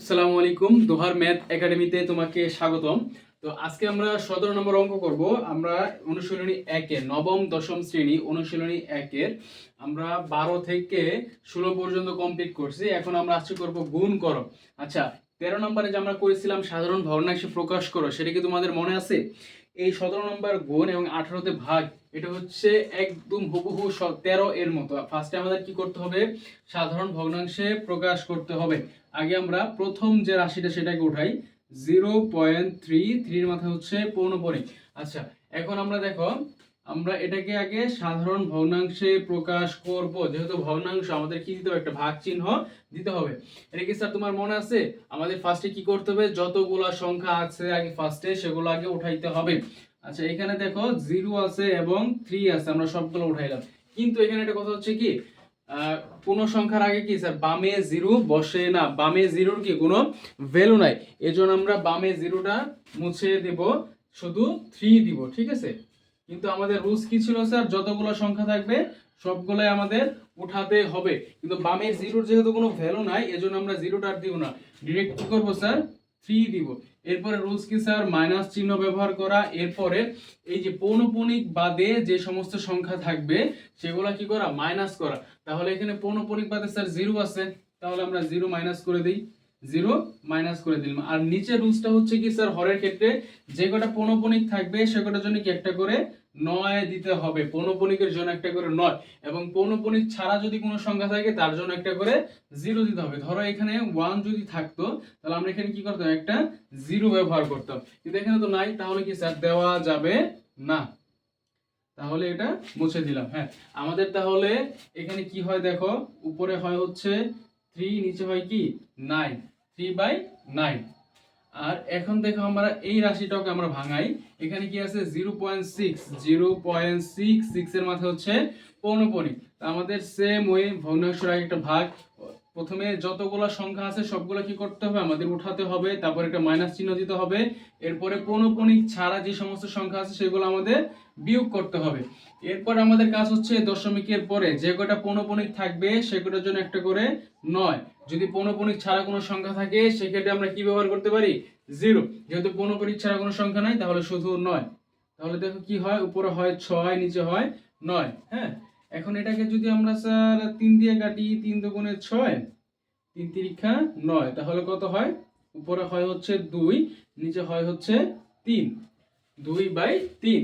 আসসালামু আলাইকুম, দোহার ম্যাথ একাডেমিতে তোমাকে স্বাগতম। তো আজকে আমরা 17 নম্বর অঙ্ক করব। আমরা অনুশীলনী 1 এর নবম দশম শ্রেণী অনুশীলনী 1 এর আমরা 12 থেকে 16 পর্যন্ত কমপ্লিট করছি। এখন আমরা আজকে করব গুণ করো। আচ্ছা, 13 নম্বরে যে আমরা করেছিলাম সাধারণ ভগ্নাংশে প্রকাশ করো, সেটা কি তোমাদের মনে আছে? এই 17 নম্বর গুণ এবং 18তে ভাগ, এটা হচ্ছে একদম হুবহু 13 এর মতো। ফার্স্টে আমাদের কি করতে হবে? সাধারণ ভগ্নাংশে প্রকাশ করতে হবে। আগে আমরা প্রথম যে রাশিটা সেটাকে উঠাই। 0.33 মাথায় হচ্ছে পৌনঃপুনিক। আচ্ছা, এখন আমরা দেখো, আমরা এটাকে আগে সাধারণ ভগ্নাংশে প্রকাশ করব। যেহেতু ভগ্নাংশ, আমাদের কি দিতে হবে? একটা ভাগ চিহ্ন দিতে হবে। এটা কি স্যার তোমার মনে আছে? আমাদের ফার্স্টে কি করতে হবে? যতগুলা সংখ্যা আছে আগে ফার্স্টে সেগুলো আগে উঠাইতে হবে। আচ্ছা, এখানে দেখো 0 আছে এবং 3 আছে, আমরা সবগুলো উঠাইলাম। কিন্তু এখানে একটা কথা হচ্ছে কি, কোন সংখ্যার আগে কি স্যার বামে 0 বসে না, বামে 0-র কি কোনো ভ্যালু নাই। এজন্য আমরা বামে 0টা মুছে দেব, শুধু 3 দিব। ঠিক আছে, কিন্তু আমাদের রুলস কি ছিল স্যার? যতগুলো সংখ্যা থাকবে সবগুলাই আমাদের উঠাতে হবে। কিন্তু বামে 0-র যেহেতু কোনো ভ্যালু নাই, এজন্য আমরা 0টা আর দিব না, ডাইরেক্ট কি করব স্যার? 3 দিব। এরপরে রুলস কি স্যার? মাইনাস চিহ্ন ব্যবহার করা। এরপরে এই যে পৌনঃপুনিক বাদে যে সমস্ত সংখ্যা থাকবে সেগুলা কি করা? মাইনাস করা। তাহলে এখানে পৌনঃপুনিক বাদে স্যার 0 আছে, তাহলে আমরা 0 মাইনাস করে দিই। 0 মাইনাস করে দিলাম। আর নিচের রুলসটা হচ্ছে কি স্যার, হরের ক্ষেত্রে যে কটা পৌনঃপুনিক থাকবে সে কটার জন্য কি একটা করে 9 দিতে হবে। পৌনঃপুনিকের জন্য একটা করে 9, এবং পৌনঃপুনিক ছাড়া যদি কোনো সংখ্যা থাকে তার জন্য একটা করে 0 দিতে হবে। ধরো এখানে 1 যদি থাকতো, তাহলে আমরা এখানে কি করতাম? একটা 0 ব্যবহার করতাম। কিন্তু এখানে তো নাই, তাহলে কি স্যার দেওয়া যাবে না। তাহলে এটা মুছে দিলাম। হ্যাঁ, আমাদের তাহলে এখানে কি হয় দেখো, উপরে হয় হচ্ছে 3, নিচে হয় কি 9, 3/9। আর এখন দেখো আমরা এই রাশিটাকে আমরা ভাঙাই। এখানে কি আছে? 0.6, 0.66 এর মাথায় হচ্ছে পৌনঃপুনিক। আমাদের সেম ওয়ে ভগ্নাংশের আগে একটা ভাগ। প্রথমে যতগুলো সংখ্যা আছে সবগুলো কি করতে হবে? আমাদের উঠাতে হবে, তারপর একটা মাইনাস চিহ্ন দিতে হবে। এরপরে পৌনঃপুনিক ছাড়া যে সমস্ত সংখ্যা আছে সেগুলো আমাদের বিয়োগ করতে হবে। এরপর আমাদের কাজ হচ্ছে দশমিকের পরে যে কটা পৌনঃপুনিক থাকবে সে কটার জন্য একটা করে 9। যদি পৌনঃপুনিক ছাড়া কোনো সংখ্যা থাকে সেক্ষেত্রে আমরা কি ব্যবহার করতে পারি? 0। যেহেতু পৌনঃপুনিক ছাড়া কোনো সংখ্যা নাই, তাহলে শুধু 9। তাহলে দেখো কি হয়, উপরে হয় 6, নিচে হয় 9। হ্যাঁ, এখন এটাকে যদি আমরা স্যার 3 দিয়ে কাটি, 3 দুগুণে 6, 3 তিরিক্ষা 9, তাহলে কত হয়? উপরে হয় হচ্ছে 2, নিচে হয় হচ্ছে 3, 2/3।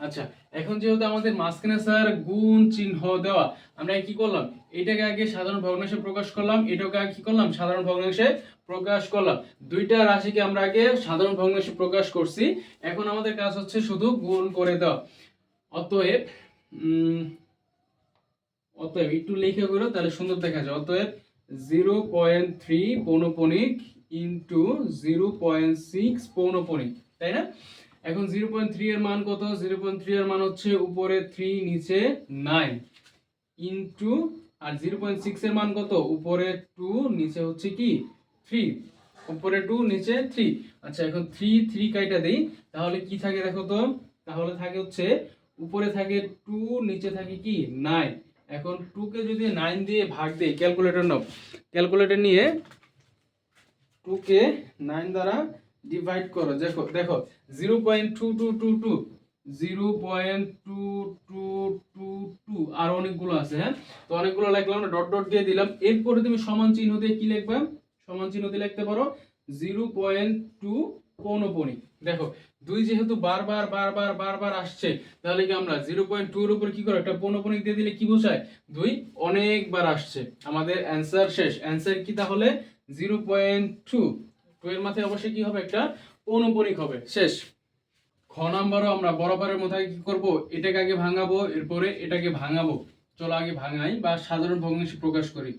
আচ্ছা, এখন যেহেতু আমাদের মাঝখানে স্যার গুণ চিহ্ন দেওয়া, আমরা কি করলাম? এটাকে আগে সাধারণ ভগ্নাংশে প্রকাশ করলাম, এটাকে আগে কি করলাম? সাধারণ ভগ্নাংশে প্রকাশ করলাম। দুইটা রাশিকে আমরা আগে সাধারণ ভগ্নাংশে প্রকাশ করছি। এখন আমাদের কাজ হচ্ছে শুধু গুণ করে দাও। অতএব অতএব একটু লিখে করো, তাহলে সুন্দর দেখা যায়। অতএব 0.3 পৌনঃপুনিক ইন্টু 0.6 পৌনঃপুনিক, তাই না? এখন 0.3 এর মান কত? 0.3 এর মান হচ্ছে উপরে 3, নিচে 9 ইন্টু, আর 0.6 এর মান কত? উপরে 2, নিচে হচ্ছে কি 3, উপরে 2, নিচে 3। আচ্ছা, এখন 3 কাইটা দেই, তাহলে কি থাকে দেখো তো? তাহলে থাকে হচ্ছে উপরে থাকে 2, নিচে থাকে কি 9। এখন 2 কে যদি 9 দিয়ে ভাগ দেই, ক্যালকুলেটর নাও, ক্যালকুলেটর নিয়ে 2 কে 9 দ্বারা ডিভাইড করো। দেখো দেখো 0.2222, 0.2222, আর অনেকগুলো আছে। হ্যাঁ, তো অনেকগুলো লিখলাম না, ডট ডট দিয়ে দিলাম। এরপরে তুমি সমান চিহ্ন দিয়ে কি লিখবা? সমান চিহ্ন দিয়ে লিখতে পারো 0.2 পৌনঃপুনিক। দেখো 2 যেহেতু বারবার বারবার বারবার আসছে, তাহলে কি আমরা 0.2 এর উপর কি করব? একটা পৌনঃপুনিক দিয়ে দিলে কি বোঝায়? 2 অনেকবার আসছে। আমাদের অ্যানসার শেষ। অ্যানসার কি তাহলে? 0.2। 2 এর মাথায় অবশ্যই কি হবে? একটা পৌনঃপুনিক হবে। শেষ। খ নাম্বারও আমরা বরাবরের মতো কি করব? এটাকে আগে ভাঙাবো, এরপরে এটাকে ভাঙাবো। চলো আগে ভাঙাই বা সাধারণ ভগ্নাংশে প্রকাশ করি।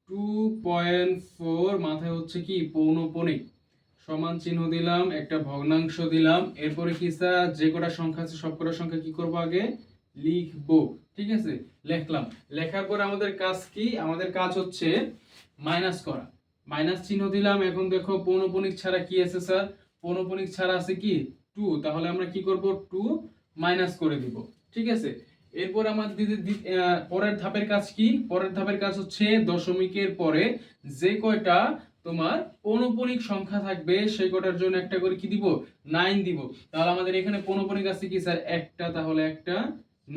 2.4 মাথায় হচ্ছে কি পৌনঃপুনিক, সমান চিহ্ন দিলাম, একটা ভগ্নাংশ দিলাম। এরপরে কি স্যার, যে কটা সংখ্যা আছে সব কটা সংখ্যা কি করব? আগে লিখবো। ঠিক আছে, লিখলাম। লেখার পর আমাদের কাজ কি? আমাদের কাজ হচ্ছে মাইনাস করা। মাইনাস চিহ্ন দিলাম। এখন দেখো পৌনঃপুনিক ছাড়া কি আছে স্যার? পৌনঃপুনিক ছাড়া আছে কি 2, তাহলে আমরা কি করব? 2 মাইনাস করে দিব। ঠিক আছে, এরপর আমাদের পরের ধাপের কাজ কি? পরের ধাপের কাজ হচ্ছে দশমিকের পরে যে কয়টা তোমার পৌনঃপুনিক সংখ্যা থাকবে সেই কটার জন্য একটা করে কি দিব 9 দিব। তাহলে আমাদের এখানে পৌনঃপুনিক আছে কি স্যার একটা, তাহলে একটা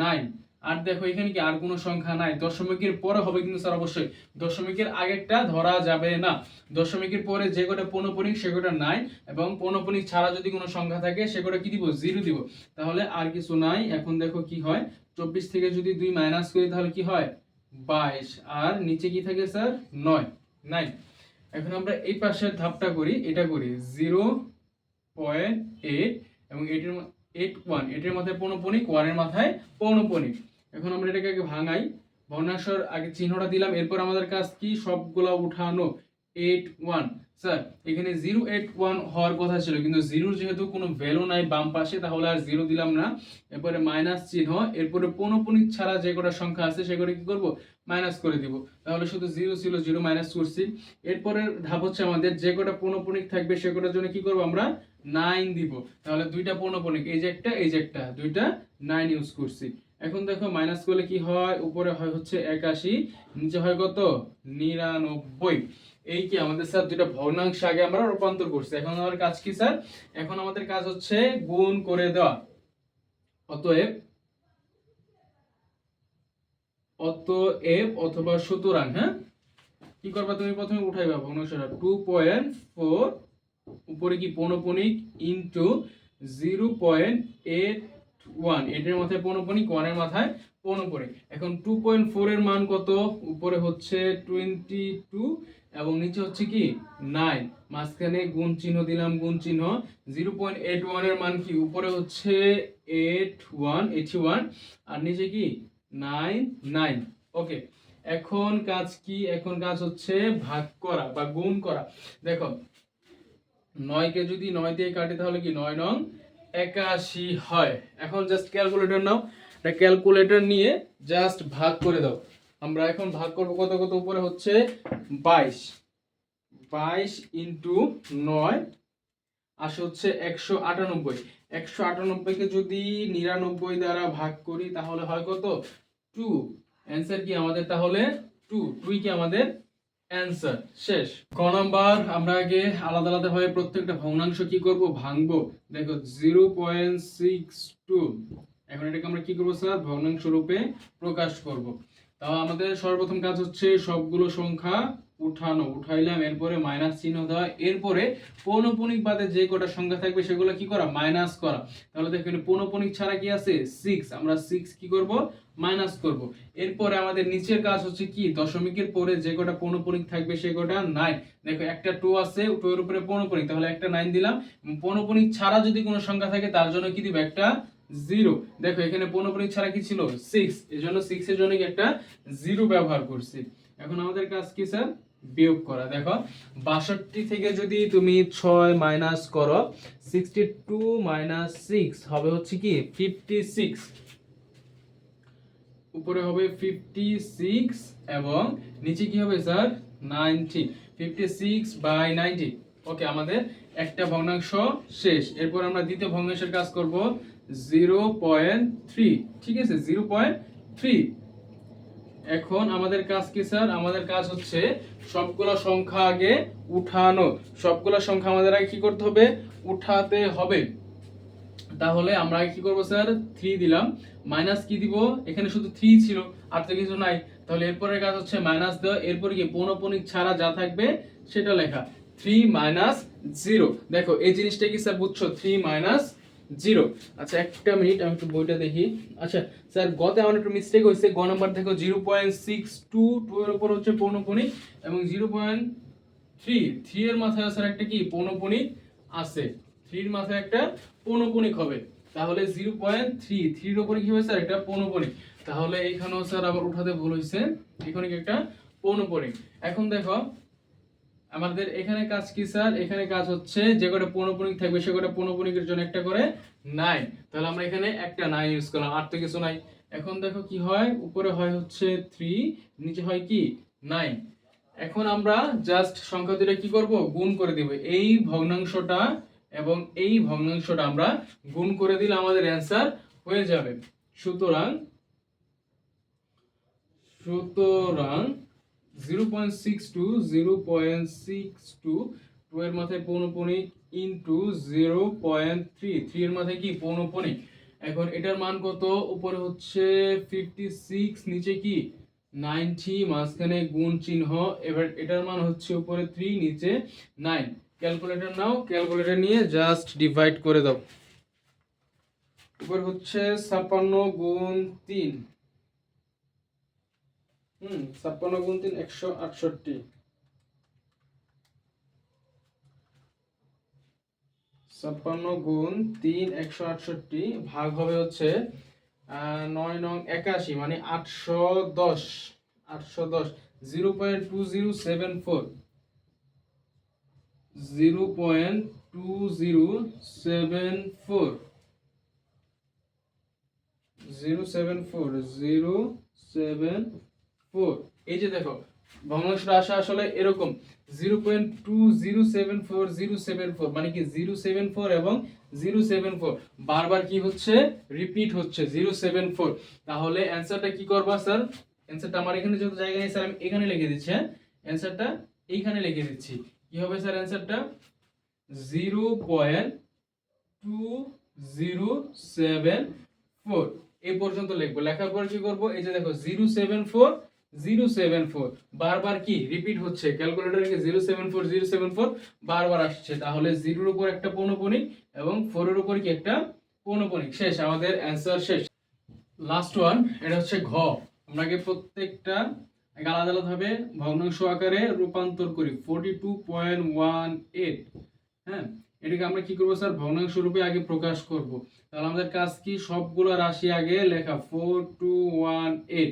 9। আর দেখো এখানে কি আর কোনো সংখ্যা নাই, দশমিকের পরে হবে কিন্তু স্যার অবশ্যই, দশমিকের আগেরটা ধরা যাবে না। দশমিকের পরে যে কটা পৌনঃপুনিক সে কটা 9, এবং পৌনঃপুনিক ছাড়া যদি কোনো সংখ্যা থাকে সে কটা কি দিব 0 দিব। তাহলে আর কিছু নাই। এখন দেখো কি হয়, 24 থেকে যদি 2 মাইনাস করি তাহলে কি হয় 22, আর নিচে কি থাকে স্যার 9। এখন আমরা এই পাশের ধাপটা করি, এটা করি 0.8 এবং এটার 81, এটার মাথায় পৌনঃপুনিক, 1 এর মাথায় পৌনঃপুনিক। এখন আমরা এটাকে আগে ভাঙাই, ভগ্নাংশের আগে চিহ্নটা দিলাম, এরপর আমাদের কাজ কি সবগুলা উঠানো। 81 স্যার এখানে 081 হওয়ার কথা ছিল, কিন্তু 0 যেহেতু কোনো ভ্যালু নাই বাম পাশে, তাহলে আর 0 দিলাম না। এরপরে মাইনাস চিহ্ন, এরপরে পৌনঃপুনিক ছাড়া যে কটা সংখ্যা আছে সেগুলো কি করব মাইনাস করে দিব। তাহলে শুধু 0 ছিল, 0 মাইনাস করছি। এরপরের ধাপ হচ্ছে আমাদের যে কটা পৌনঃপুনিক থাকবে সে কটার জন্য কি করব আমরা 9 দিব। তাহলে দুইটা পৌনঃপুনিক, এই যে একটা দুইটা 9 ইউজ করছি। এখন দেখো মাইনাস করলে কি হয়, উপরে হয় হচ্ছে 81, নিচে হয় কত 99। এই কি আমাদের স্যার দুইটা ভগ্নাংশ আগে আমরা রূপান্তর করছি। এখন আমাদের কাজ কি স্যার, এখন আমাদের কাজ হচ্ছে গুণ করে দেওয়া। অতএব অথবা সুতরাং, হ্যাঁ কি করবা তুমি প্রথমে উঠাইবা ভগ্নাংশটা 2.4 উপরে কি পৌনঃপুনিক ইনটু 0.81, এটার মাথায় পৌনঃপুনিক, 1 এর মাথায় পৌনঃপুনিক। এখন 2.4 এর মান কত, উপরে হচ্ছে 22 এবং নিচে হচ্ছে কি 9, মাঝখানে গুণ চিহ্ন দিলাম, গুণ চিহ্ন। 0.81 এর মান কি, উপরে হচ্ছে 81 আর নিচে কি 9। ওকে, এখন কাজ কি, এখন কাজ হচ্ছে ভাগ করা বা গুণ করা। দেখো 9 কে যদি 9 দিয়ে কাটি তাহলে কি 9 নং 81 হয়। এখন জাস্ট ক্যালকুলেটর নাও, এটা ক্যালকুলেটর নিয়ে জাস্ট ভাগ করে দাও। আমরা এখন ভাগ করব কত কত, উপরে হচ্ছে 22 ইনটু 9 আসে হচ্ছে 198। 198 কে যদি 99 দ্বারা ভাগ করি তাহলে হয় কত 2। অ্যান্সার কি আমাদের তাহলে 2 কি আমাদের অ্যান্সার। শেষ। ক নাম্বার, আমরা আগে আলাদা আলাদা ভাবে প্রত্যেকটা ভগ্নাংশ কি করব ভাঙবো। দেখো 0.62, এখন এটাকে আমরা কি করব স্যার ভগ্নাংশ রূপে প্রকাশ করব। তাও আমাদের সর্বপ্রথম কাজ হচ্ছে সবগুলো সংখ্যা উঠানো, উঠাইলাম, এরপরে মাইনাস চিহ্ন দেওয়া, এরপরে পৌনঃপুনিক বাদে যে কটা সংখ্যা থাকবে সেগুলো কি করা মাইনাস করা। তাহলে দেখো পৌনঃপুনিক ছাড়া কি আছে 6, আমরা 6 কি করব মাইনাস করব। এরপরে আমাদের নিচের কাজ হচ্ছে কি দশমিকের পরে যে কটা পৌনঃপুনিক থাকবে সে কটা 9। দেখো একটা 2 আছে, 2 এর উপরে পৌনঃপুনিক, তাহলে একটা 9 দিলাম। পৌনঃপুনিক ছাড়া যদি কোনো সংখ্যা থাকে তার জন্য কি দিব একটা 0। দেখো এখানে পৌনঃপুনিক ছাড়া কি ছিল 6, এজন্য 6 এর জন্য কি একটা 0 ব্যবহার করছি। এখন আমাদের কাজ কি স্যার বিয়োগ করা। দেখো 62 থেকে যদি তুমি 6 মাইনাস করো, 62 মাইনাস 6 হবে হচ্ছে কি 56, উপরে হবে 56 এবং নিচে কি হবে স্যার 90, 56/90। ওকে, আমাদের একটা ভগ্নাংশ শেষ। এরপর আমরা দ্বিতীয় ভগ্নাংশের কাজ করব 0.3। ঠিক আছে 0.3। এখন আমাদের কাজ কি স্যার, আমাদের কাজ হচ্ছে সবগুলো সংখ্যা আগে উঠানো। সবগুলো সংখ্যা আমাদের আগে কি করতে হবে উঠাতে হবে। তাহলে আমরা কি করব স্যার 3 দিলাম, মাইনাস কি দিব, এখানে শুধু 3 ছিল আর তো কিছু নাই। তাহলে এরপরের কাজ হচ্ছে মাইনাস দেওয়া, এরপরে কি পৌনঃপুনিক ছাড়া যা থাকবে সেটা লেখা 3 - 0। দেখো এই জিনিসটা কি স্যার বুঝছো 3 - 0। আচ্ছা একটা মিনিট আমি একটু বইটা দেখি। আচ্ছা স্যার গতে আমার একটু মিস্টেক হয়েছে, গ নাম্বার দেখো 0.622 এর উপর হচ্ছে পৌনঃপুনিক এবং 0.3 এর মাথায় স্যার একটা কি পৌনঃপুনিক আছে, 3 এর মাথায় একটা পৌনঃপুনিক হবে। তাহলে 0.3 এর উপরে কি হবে স্যার একটা পৌনঃপুনিক। তাহলে এইখানেও স্যার আবার উঠাতে ভুল হয়েছে, এখানে কি একটা পৌনঃপুনিক। এখন দেখো আমাদের এখানে কাজ কি স্যার, এখানে কাজ হচ্ছে যে কটা পৌনঃপুনিক থাকবে সে কটা পৌনঃপুনিকের জন্য একটা করে 9। তাহলে আমরা এখানে একটা 9 ইউজ করলাম, আর তো কিছু নাই। এখন দেখো কি হয়, উপরে হয় হচ্ছে 3, নিচে হয় কি 9। এখন আমরা জাস্ট সংখ্যা দুটো কি করব গুণ করে দেব। এই ভগ্নাংশটা এবং এই ভগ্নাংশটা আমরা গুণ করে দিলে আমাদের অ্যান্সার হয়ে যাবে। সুতরাং 0.62 0.62 2 এর মাথায় পৌনঃপুনিক ইনটু 0.3 3 এর মাথায় কি পৌনঃপুনিক। এখন এটার মান কত, উপরে হচ্ছে 56 নিচে কি 90, মাঝখানে গুণ চিহ্ন। এবার এটার মান হচ্ছে উপরে 3 নিচে 9। ক্যালকুলেটর নাও, ক্যালকুলেটর নিয়ে জাস্ট ডিভাইড করে দাও। উপর হচ্ছে 56 গুণ 3, 56 গুণ 3 168, 56 গুণ 3 168 ভাগ হবে হচ্ছে 9 নং 81 মানে 810, 0.2074, 0.2074, 074 এই যে দেখো ভগ্নাংশটা আসা আসলে এরকম 0.2074 মানে কি 074 এবং 074 বারবার কি হচ্ছে রিপিট হচ্ছে 074। তাহলে অ্যানসারটা কি করবা স্যার, অ্যানসারটা আমার এখানে যত জায়গা নেই স্যার আমি এখানে লিখে দিচ্ছি। হ্যাঁ অ্যানসারটা এইখানে লিখে দিচ্ছি। কি হবে স্যার অ্যানসারটা 0.2074 এই পর্যন্ত লিখবো। লেখার পর কি করব, এই যে দেখো 074 074 বারবার কি রিপিট হচ্ছে, ক্যালকুলেটরে কি 074 074 বারবার আসছে। তাহলে 0 এর উপর একটা পৌনঃপুনিক এবং 4 এর উপর কি একটা পৌনঃপুনিক। শেষ, আমাদের অ্যানসার শেষ। লাস্ট ওয়ান, এটা হচ্ছে ঘ। আমরা কি প্রত্যেকটা আলাদা আলাদা ভাবে ভগ্নাংশ আকারে রূপান্তর করি 42.18। হ্যাঁ এটাকে আমরা কি করবো স্যার, ভগ্নাংশ রূপে আগে প্রকাশ করব। তাহলে আমাদের কাজ কি, সবগুলো রাশি আগে লেখা 4218,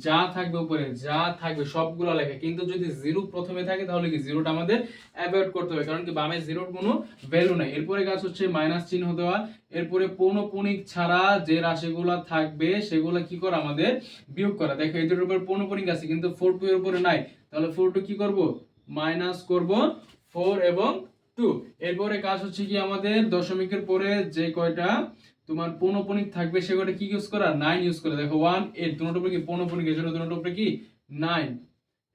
যা থাকবে উপরে যা থাকবে সবগুলো লেখা। কিন্তু যদি জিরো প্রথমে থাকে তাহলে কি জিরোটা আমাদের অ্যাভয়েড করতে হবে, কারণ কি বামে জিরোর কোনো ভ্যালু নাই। এরপরে কাজ হচ্ছে মাইনাস চিহ্ন দেওয়া। এরপরে পৌনঃপুনিক ছাড়া যে রাশিগুলো থাকবে সেগুলো কি করা, আমাদের বিয়োগ করা। দেখো এই দুটোর উপর পৌনঃপুনিক আছে কিন্তু 42 এর উপরে নাই, তাহলে 42 কি করব, মাইনাস করব 4 এবং 2। এরপরে কাজ হচ্ছে কি, আমাদের দশমিকের পরে যে কয়টা তোমার পৌনঃপুনিক থাকবে সে কয়টা কি ইউজ করা, 9 ইউজ করে। দেখো 1 8 দুটোর উপরে কি পৌনঃপুনিক, এর জন্য দুটোর উপরে কি 9।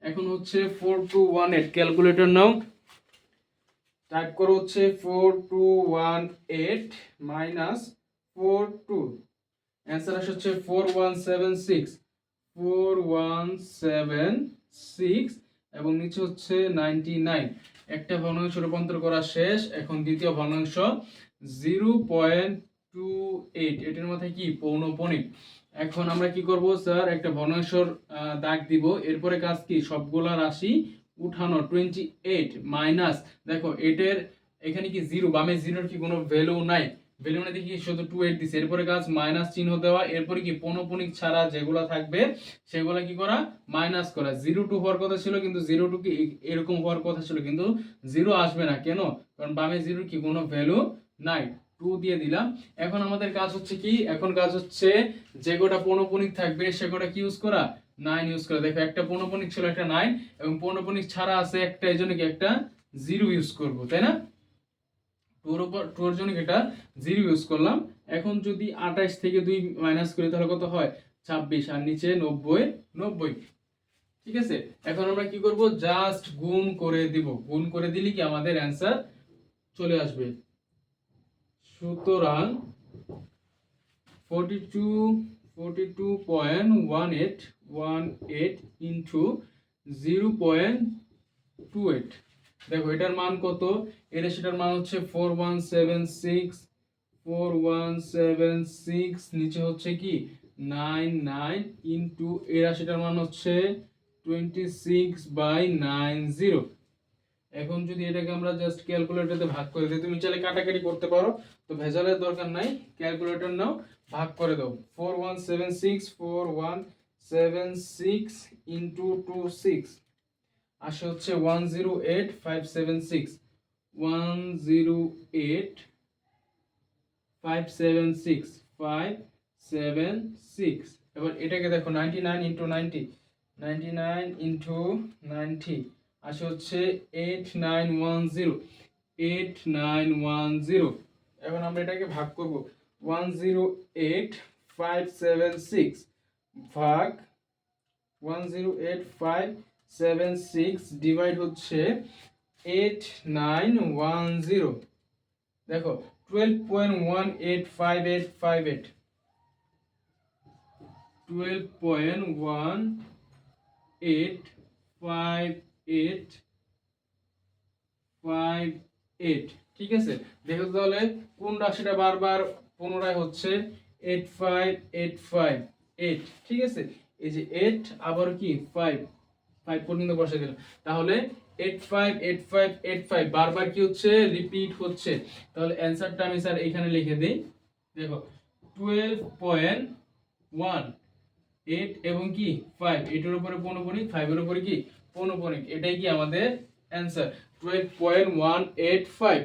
এখন হচ্ছে 4218, ক্যালকুলেটর নাও, টাইপ করো হচ্ছে 4218 মাইনাস 42, অ্যানসার আসছে হচ্ছে 4176, 4176 এবং নিচে হচ্ছে 99। একটা ভগ্নাংশ রূপান্তর করা শেষ। এখন দ্বিতীয় ভগ্নাংশ 0.28, এটার মাথায় কি পৌনঃপুনিক। এখন আমরা কি করব স্যার, একটা ভগ্নাংশর দাগ দিব। এরপরে কাজ কি, সবগুলা রাশি উঠানো 28 মাইনাস, দেখো এটার এখানে কি জিরো, বামে জিরোর কি কোনো ভ্যালু নাই, ভ্যালু না দেখি শুধু 28 দিছে। এরপরে কাজ মাইনাস চিহ্ন দেওয়া। এরপরে কি পৌনঃপুনিক ছাড়া যেগুলো থাকবে সেগুলো কি করা, মাইনাস করা। 0 হওয়ার কথা ছিল কিন্তু 0 কি এরকম হওয়ার কথা ছিল কিন্তু 0 আসবে না, কেন, কারণ বামে জিরোর কি কোনো ভ্যালু নাই, 2 দিয়ে দিলাম। এখন আমাদের কাজ হচ্ছে কি, এখন কাজ হচ্ছে যে গোটা পৌনঃপুনিক থাকবে সে গোটা কি ইউজ করা, 9 ইউজ করা। দেখো একটা পৌনঃপুনিক ছিল একটা 9 এবং পৌনঃপুনিক ছাড়া আছে একটা, এই জন্য কি একটা 0 ইউজ করব, তাই না। 2 এর জন্য এটা 0 ইউজ করলাম। এখন যদি 28 থেকে 2 মাইনাস করি তাহলে কত হয়, 26, আর নিচে 90 90। ঠিক আছে, এখন আমরা কি করব, জাস্ট গুণ করে দিব। গুণ করে দিলে কি আমাদের অ্যানসার চলে আসবে। সুতরাং 42.18 ইনটু 0.28, দেখো এটার মান কত, এটা সেটার মান হচ্ছে 4176, 4176 নিচে হচ্ছে কি 99 ইনটু এর সেটার মান হচ্ছে 26/90। এখন যদি এটাকে আমরা জাস্ট ক্যালকুলেটরে ভাগ করে দিই, তুমি চাইলে কাটাকাটি করতে পারো, তো ভেজালের দরকার নাই, ক্যালকুলেটর নাও, ভাগ করে দাও। 4176 ইনটু 26 আসে হচ্ছে 108576, 108576 এবার এটাকে দেখো 99 ইনটু 90, 99 ইনটু 90 আসে হচ্ছে 8910, 8910। এখন আমরা এটাকে ভাগ করব, 108576 ভাগ 108576 76 ডিভাইড হচ্ছে 8910, দেখো 12.185858, 12.1858, ঠিক আছে। দেখো তাহলে কোন রাশিটা বারবার পুনরায় হচ্ছে, 85858, ঠিক আছে। এই যে 8 আবার কি 5 5 পর্যন্ত বসে দিলাম, তাহলে 858585 বারবার কি হচ্ছে, রিপিট হচ্ছে। তাহলে অ্যানসারটা আমি স্যার এখানে লিখে দেই, দেখো 12.18 এবং কি 5, এটার উপরে পৌনঃপুনিক, 5 এর উপরে কি পৌনঃপুনিক, এটাই কি আমাদের অ্যানসার 12.185।